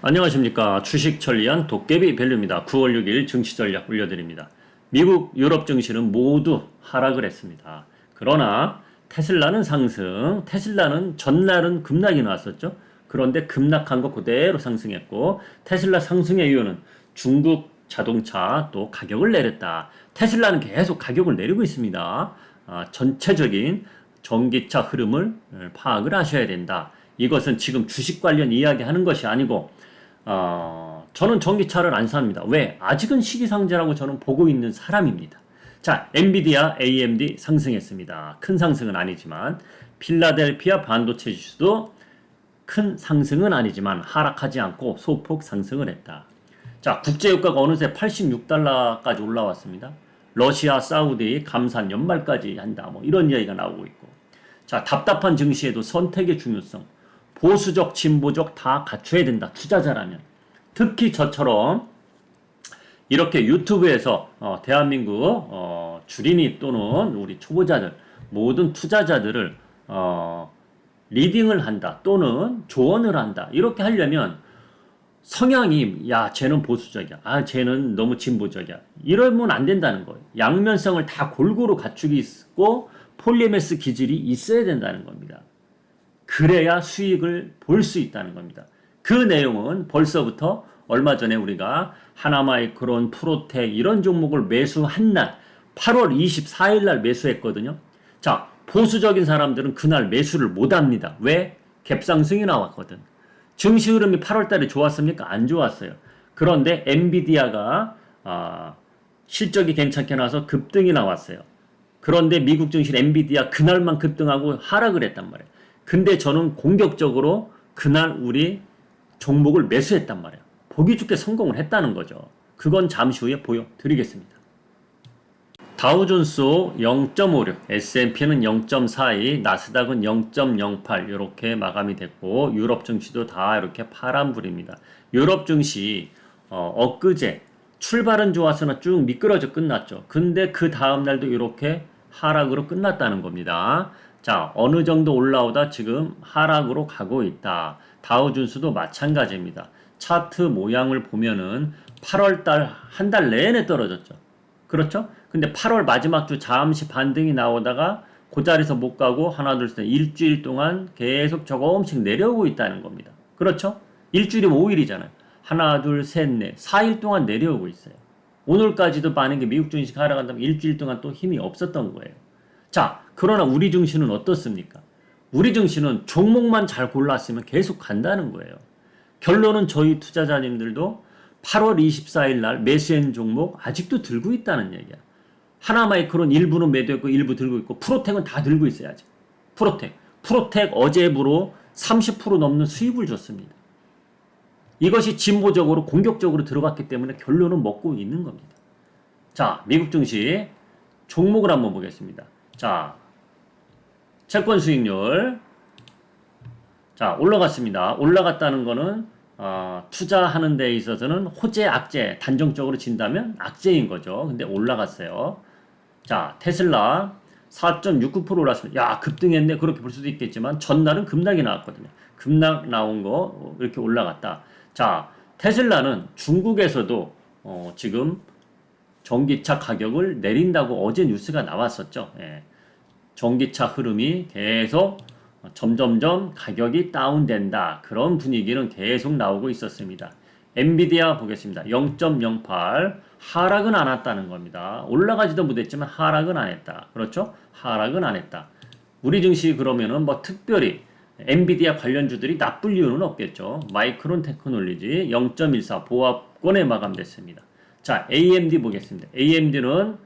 안녕하십니까. 주식 천리안 도깨비 밸류입니다. 9월 6일 증시 전략 올려드립니다. 미국, 유럽 증시는 모두 하락을 했습니다. 그러나 테슬라는 상승, 테슬라는 전날은 급락이 나왔었죠. 그런데 급락한 거 그대로 상승했고, 테슬라 상승의 이유는 중국 자동차 또 가격을 내렸다. 테슬라는 계속 가격을 내리고 있습니다. 전체적인 전기차 흐름을 파악을 하셔야 된다. 이것은 지금 주식 관련 이야기하는 것이 아니고 저는 전기차를 안 삽니다. 왜? 아직은 시기상조라고 저는 보고 있는 사람입니다. 자, 엔비디아, AMD 상승했습니다. 큰 상승은 아니지만 필라델피아 반도체 지수도 큰 상승은 아니지만 하락하지 않고 소폭 상승을 했다. 자, 국제유가가 어느새 86달러까지 올라왔습니다. 러시아, 사우디 감산 연말까지 한다. 뭐 이런 이야기가 나오고 있고. 자, 답답한 증시에도 선택의 중요성. 보수적, 진보적 다 갖춰야 된다. 투자자라면. 특히 저처럼 이렇게 유튜브에서 대한민국 주린이 또는 우리 초보자들 모든 투자자들을 리딩을 한다 또는 조언을 한다. 이렇게 하려면 성향이 야 쟤는 보수적이야. 쟤는 너무 진보적이야. 이러면 안 된다는 거예요. 양면성을 다 골고루 갖추기 있고 폴리메스 기질이 있어야 된다는 겁니다. 그래야 수익을 볼 수 있다는 겁니다. 그 내용은 벌써부터 얼마 전에 우리가 하나마이크론, 프로텍 이런 종목을 매수한 날 8월 24일 날 매수했거든요. 자, 보수적인 사람들은 그날 매수를 못합니다. 왜? 갭상승이 나왔거든. 증시 흐름이 8월 달에 좋았습니까? 안 좋았어요. 그런데 엔비디아가 실적이 괜찮게 나와서 급등이 나왔어요. 그런데 미국 증시 엔비디아 그날만 급등하고 하락을 했단 말이에요. 근데 저는 공격적으로 그날 우리 종목을 매수했단 말이에요. 보기 좋게 성공을 했다는 거죠. 그건 잠시 후에 보여드리겠습니다. 다우존스 0.56, S&P는 0.42, 나스닥은 0.08 이렇게 마감이 됐고 유럽 증시도 다 이렇게 파란불입니다. 유럽 증시 엊그제 출발은 좋았으나 쭉 미끄러져 끝났죠. 근데 그 다음날도 이렇게 하락으로 끝났다는 겁니다. 자, 어느 정도 올라오다 지금 하락으로 가고 있다. 다우존스도 마찬가지입니다. 차트 모양을 보면은 8월달 한 달 내내 떨어졌죠. 그렇죠? 근데 8월 마지막 주 잠시 반등이 나오다가 그 자리에서 못 가고 하나 둘 셋 일주일 동안 계속 조금씩 내려오고 있다는 겁니다. 그렇죠? 일주일이면 5일이잖아요. 하나 둘 셋 넷 4일 동안 내려오고 있어요. 오늘까지도 만약에 미국 증시가 하락한다면 일주일 동안 또 힘이 없었던 거예요. 자, 그러나 우리 증시는 어떻습니까? 우리 증시는 종목만 잘 골랐으면 계속 간다는 거예요. 결론은 저희 투자자님들도 8월 24일 날 매수한 종목 아직도 들고 있다는 얘기야. 하나마이크론 일부는 매도했고 일부 들고 있고 프로텍은 다 들고 있어요. 아직. 프로텍 어제부로 30% 넘는 수익을 줬습니다. 이것이 진보적으로 공격적으로 들어갔기 때문에 결론은 먹고 있는 겁니다. 자, 미국 증시 종목을 한번 보겠습니다. 자, 채권 수익률. 자, 올라갔습니다. 올라갔다는 거는 투자하는 데 있어서는 호재, 악재 단정적으로 진다면 악재인 거죠. 근데 올라갔어요. 자, 테슬라 4.69% 올랐습니다. 야, 급등했네. 그렇게 볼 수도 있겠지만 전날은 급락이 나왔거든요. 급락 나온 거 이렇게 올라갔다. 자, 테슬라는 중국에서도 지금 전기차 가격을 내린다고 어제 뉴스가 나왔었죠. 예. 전기차 흐름이 계속 점점점 가격이 다운된다. 그런 분위기는 계속 나오고 있었습니다. 엔비디아 보겠습니다. 0.08 하락은 안 했다는 겁니다. 올라가지도 못했지만 하락은 안 했다. 그렇죠? 하락은 안 했다. 우리 증시 그러면은 뭐 특별히 엔비디아 관련주들이 나쁠 이유는 없겠죠. 마이크론 테크놀로지 0.14 보합권에 마감됐습니다. 자, AMD 보겠습니다. AMD는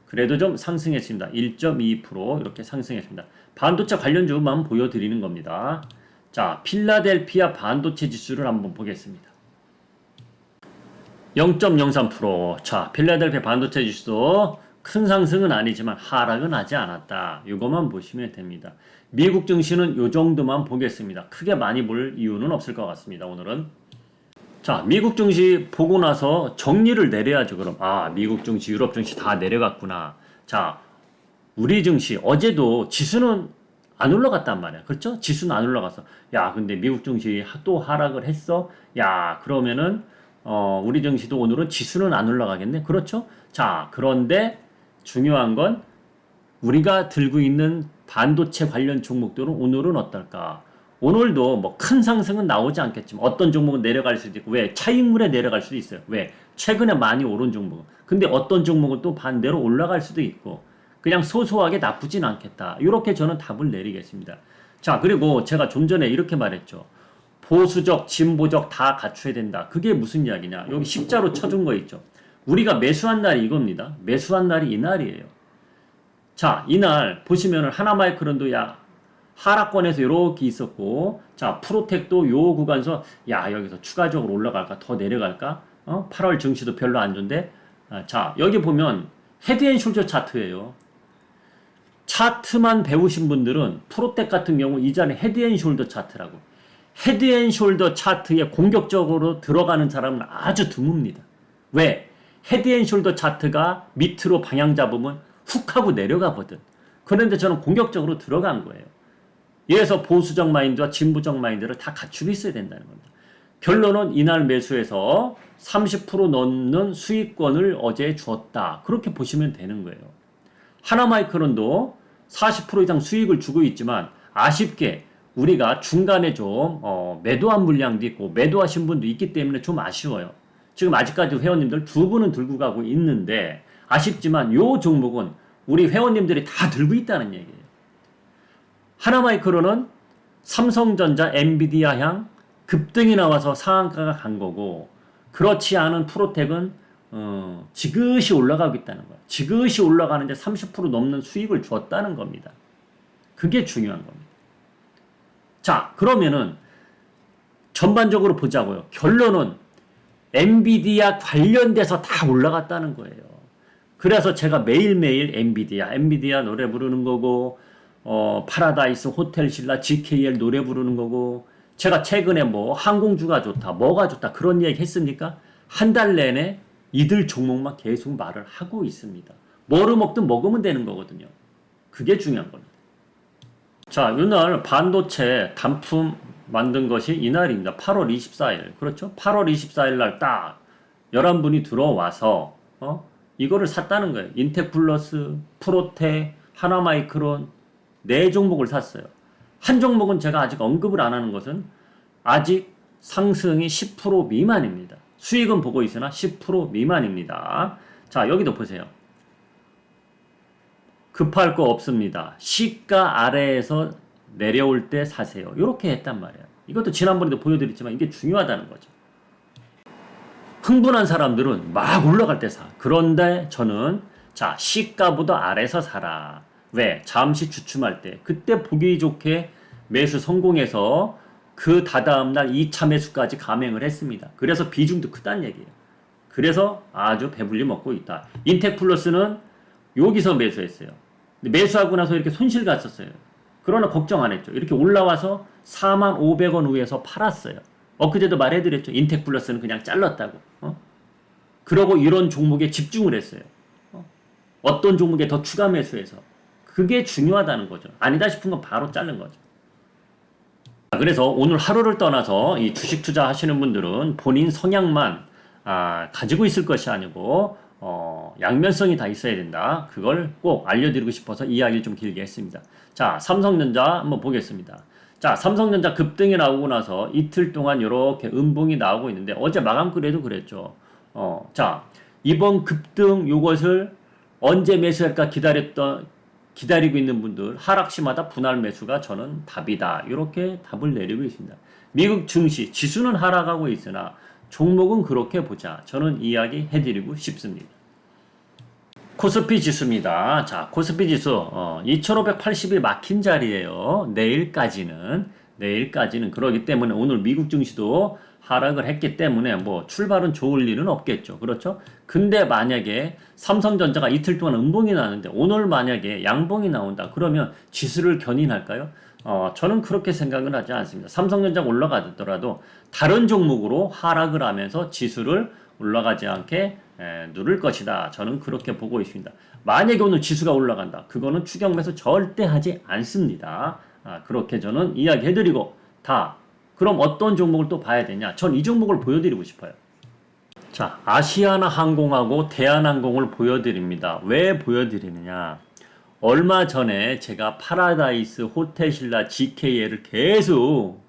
그래도 좀 상승했습니다. 1.2% 이렇게 상승했습니다. 반도체 관련주만 보여드리는 겁니다. 자, 필라델피아 반도체 지수를 한번 보겠습니다. 0.03%. 자, 필라델피아 반도체 지수 큰 상승은 아니지만 하락은 하지 않았다. 이것만 보시면 됩니다. 미국 증시는 이 정도만 보겠습니다. 크게 많이 볼 이유는 없을 것 같습니다. 오늘은. 자, 미국 증시 보고 나서 정리를 내려야죠. 그럼 미국 증시, 유럽 증시 다 내려갔구나. 자, 우리 증시 어제도 지수는 안 올라갔단 말이야. 그렇죠? 지수는 안 올라가서. 야, 근데 미국 증시 또 하락을 했어? 야, 그러면은, 우리 증시도 오늘은 지수는 안 올라가겠네? 그렇죠? 자, 그런데 중요한 건 우리가 들고 있는 반도체 관련 종목들은 오늘은 어떨까? 오늘도 뭐 큰 상승은 나오지 않겠지만 어떤 종목은 내려갈 수도 있고 왜? 차익물에 내려갈 수도 있어요. 왜? 최근에 많이 오른 종목은. 근데 어떤 종목은 또 반대로 올라갈 수도 있고 그냥 소소하게 나쁘진 않겠다. 이렇게 저는 답을 내리겠습니다. 자, 그리고 제가 좀 전에 이렇게 말했죠. 보수적, 진보적 다 갖춰야 된다. 그게 무슨 이야기냐? 여기 십자로 쳐준 거 있죠. 우리가 매수한 날이 이겁니다. 매수한 날이 이 날이에요. 자, 이날 보시면은 하나마이크론도 야 하락권에서 이렇게 있었고, 자 프로텍도 요 구간에서 야 여기서 추가적으로 올라갈까 더 내려갈까? 8월 증시도 별로 안 좋은데, 자 여기 보면 헤드앤숄더 차트예요. 차트만 배우신 분들은 프로텍 같은 경우 이전에 헤드앤숄더 차트라고. 헤드앤숄더 차트에 공격적으로 들어가는 사람은 아주 드뭅니다. 왜? 헤드앤숄더 차트가 밑으로 방향 잡으면 훅 하고 내려가거든. 그런데 저는 공격적으로 들어간 거예요. 이래서 보수적 마인드와 진보적 마인드를 다 갖추고 있어야 된다는 겁니다. 결론은 이날 매수해서 30% 넘는 수익권을 어제 주었다. 그렇게 보시면 되는 거예요. 하나마이크론도 40% 이상 수익을 주고 있지만 아쉽게 우리가 중간에 좀 매도한 물량도 있고 매도하신 분도 있기 때문에 좀 아쉬워요. 지금 아직까지 회원님들 두 분은 들고 가고 있는데 아쉽지만 요 종목은 우리 회원님들이 다 들고 있다는 얘기예요. 하나마이크로는 삼성전자, 엔비디아 향 급등이 나와서 상한가가 간 거고, 그렇지 않은 프로텍은 지그시 올라가고 있다는 거예요. 지그시 올라가는데 30% 넘는 수익을 주었다는 겁니다. 그게 중요한 겁니다. 자, 그러면은 전반적으로 보자고요. 결론은 엔비디아 관련돼서 다 올라갔다는 거예요. 그래서 제가 매일매일 엔비디아 노래 부르는 거고, 파라다이스, 호텔신라, GKL 노래 부르는 거고, 제가 최근에 뭐 항공주가 좋다, 뭐가 좋다 그런 얘기 했습니까? 한 달 내내 이들 종목만 계속 말을 하고 있습니다. 뭐를 먹든 먹으면 되는 거거든요. 그게 중요한 겁니다. 자, 이날 반도체 단품 만든 것이 이날입니다. 8월 24일. 그렇죠? 8월 24일 날 딱 11분이 들어와서 이거를 샀다는 거예요. 인텍플러스, 프로텍, 하나마이크론 네 종목을 샀어요. 한 종목은 제가 아직 언급을 안 하는 것은 아직 상승이 10% 미만입니다. 수익은 보고 있으나 10% 미만입니다. 자, 여기도 보세요. 급할 거 없습니다. 시가 아래에서 내려올 때 사세요. 이렇게 했단 말이에요. 이것도 지난번에도 보여드렸지만 이게 중요하다는 거죠. 흥분한 사람들은 막 올라갈 때 사. 그런데 저는 자, 시가보다 아래서 사라. 왜? 잠시 주춤할 때. 그때 보기 좋게 매수 성공해서 그 다다음날 2차 매수까지 감행을 했습니다. 그래서 비중도 크다는 얘기예요. 그래서 아주 배불리 먹고 있다. 인텍플러스는 여기서 매수했어요. 근데 매수하고 나서 이렇게 손실 갔었어요. 그러나 걱정 안 했죠. 이렇게 올라와서 45,000원 위에서 팔았어요. 엊그제도 말해드렸죠. 인텍플러스는 그냥 잘랐다고. 그러고 이런 종목에 집중을 했어요. 어떤 종목에 더 추가 매수해서. 그게 중요하다는 거죠. 아니다 싶은 건 바로 자른 거죠. 그래서 오늘 하루를 떠나서 이 주식 투자 하시는 분들은 본인 성향만 가지고 있을 것이 아니고 양면성이 다 있어야 된다. 그걸 꼭 알려드리고 싶어서 이야기를 좀 길게 했습니다. 자, 삼성전자 한번 보겠습니다. 자, 삼성전자 급등이 나오고 나서 이틀 동안 이렇게 음봉이 나오고 있는데 어제 마감글에도 그랬죠. 자, 이번 급등 요것을 언제 매수할까 기다리고 있는 분들 하락시마다 분할 매수가 저는 답이다. 이렇게 답을 내리고 있습니다. 미국 증시 지수는 하락하고 있으나 종목은 그렇게 보자. 저는 이야기 해드리고 싶습니다. 코스피 지수입니다. 자, 코스피 지수 2580이 막힌 자리예요. 내일까지는 그러기 때문에 오늘 미국 증시도 하락을 했기 때문에 뭐 출발은 좋을 일은 없겠죠. 그렇죠? 근데 만약에 삼성전자가 이틀 동안 음봉이 나는데 오늘 만약에 양봉이 나온다. 그러면 지수를 견인할까요? 저는 그렇게 생각은 하지 않습니다. 삼성전자가 올라가더라도 다른 종목으로 하락을 하면서 지수를 올라가지 않게 누를 것이다. 저는 그렇게 보고 있습니다. 만약에 오늘 지수가 올라간다. 그거는 추격 매수 절대 하지 않습니다. 그렇게 저는 이야기해드리고 그럼 어떤 종목을 또 봐야 되냐? 전 이 종목을 보여드리고 싶어요. 자, 아시아나 항공하고 대한항공을 보여드립니다. 왜 보여드리느냐? 얼마 전에 제가 파라다이스, 호텔신라, GKL을 계속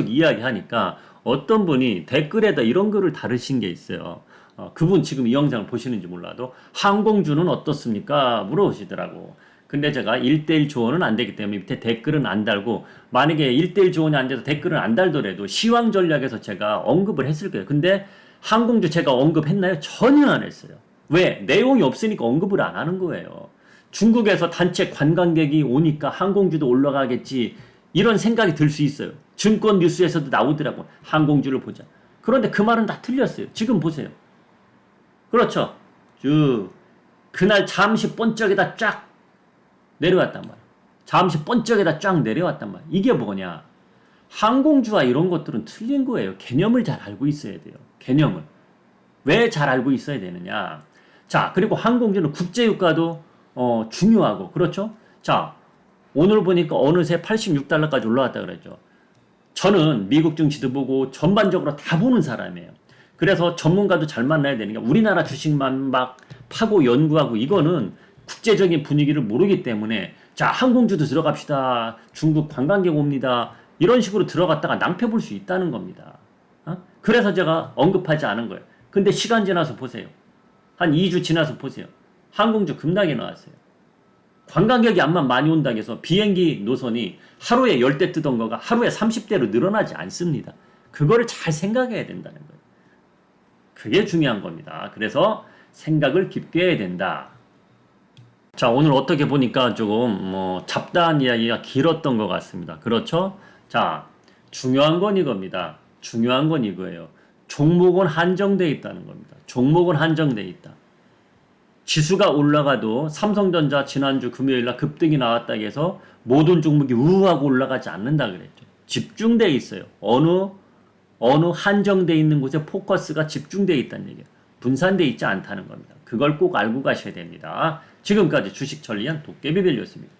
이야기하니까 어떤 분이 댓글에다 이런 글을 다루신 게 있어요. 그분 지금 이 영상을 보시는지 몰라도 항공주는 어떻습니까? 물어보시더라고. 근데 제가 1대1 조언은 안 되기 때문에 밑에 댓글은 안 달고, 만약에 1대1 조언이 안 돼서 댓글은 안 달더라도 시황 전략에서 제가 언급을 했을 거예요. 근데 항공주 제가 언급했나요? 전혀 안 했어요. 왜? 내용이 없으니까 언급을 안 하는 거예요. 중국에서 단체 관광객이 오니까 항공주도 올라가겠지, 이런 생각이 들 수 있어요. 증권 뉴스에서도 나오더라고. 항공주를 보자. 그런데 그 말은 다 틀렸어요. 지금 보세요. 그렇죠. 그날 잠시 번쩍에다 쫙 내려왔단 말이야. 잠시 번쩍에다 쫙 내려왔단 말이야. 이게 뭐냐? 항공주와 이런 것들은 틀린 거예요. 개념을 잘 알고 있어야 돼요. 개념을. 왜 잘 알고 있어야 되느냐? 자, 그리고 항공주는 국제유가도 중요하고, 그렇죠? 자, 오늘 보니까 어느새 86달러까지 올라왔다 그랬죠. 저는 미국 증시도 보고 전반적으로 다 보는 사람이에요. 그래서 전문가도 잘 만나야 되는 게, 우리나라 주식만 막 파고 연구하고 이거는 국제적인 분위기를 모르기 때문에, 자, 항공주도 들어갑시다. 중국 관광객 옵니다. 이런 식으로 들어갔다가 낭패 볼 수 있다는 겁니다. 그래서 제가 언급하지 않은 거예요. 근데 시간 지나서 보세요. 한 2주 지나서 보세요. 항공주 급락이 나왔어요. 관광객이 암만 많이 온다고 해서 비행기 노선이 하루에 10대 뜨던 거가 하루에 30대로 늘어나지 않습니다. 그거를 잘 생각해야 된다는 거예요. 그게 중요한 겁니다. 그래서 생각을 깊게 해야 된다. 자, 오늘 어떻게 보니까 조금 잡다한 이야기가 길었던 것 같습니다. 그렇죠? 자, 중요한 건 이겁니다. 중요한 건 이거예요. 종목은 한정되어 있다는 겁니다. 종목은 한정되어 있다. 지수가 올라가도 삼성전자 지난주 금요일날 급등이 나왔다고 해서 모든 종목이 우하고 올라가지 않는다 그랬죠. 집중되어 있어요. 어느 한정되어 있는 곳에 포커스가 집중되어 있다는 얘기예요. 분산되어 있지 않다는 겁니다. 그걸 꼭 알고 가셔야 됩니다. 지금까지 주식 천리안 도깨비벨이었습니다.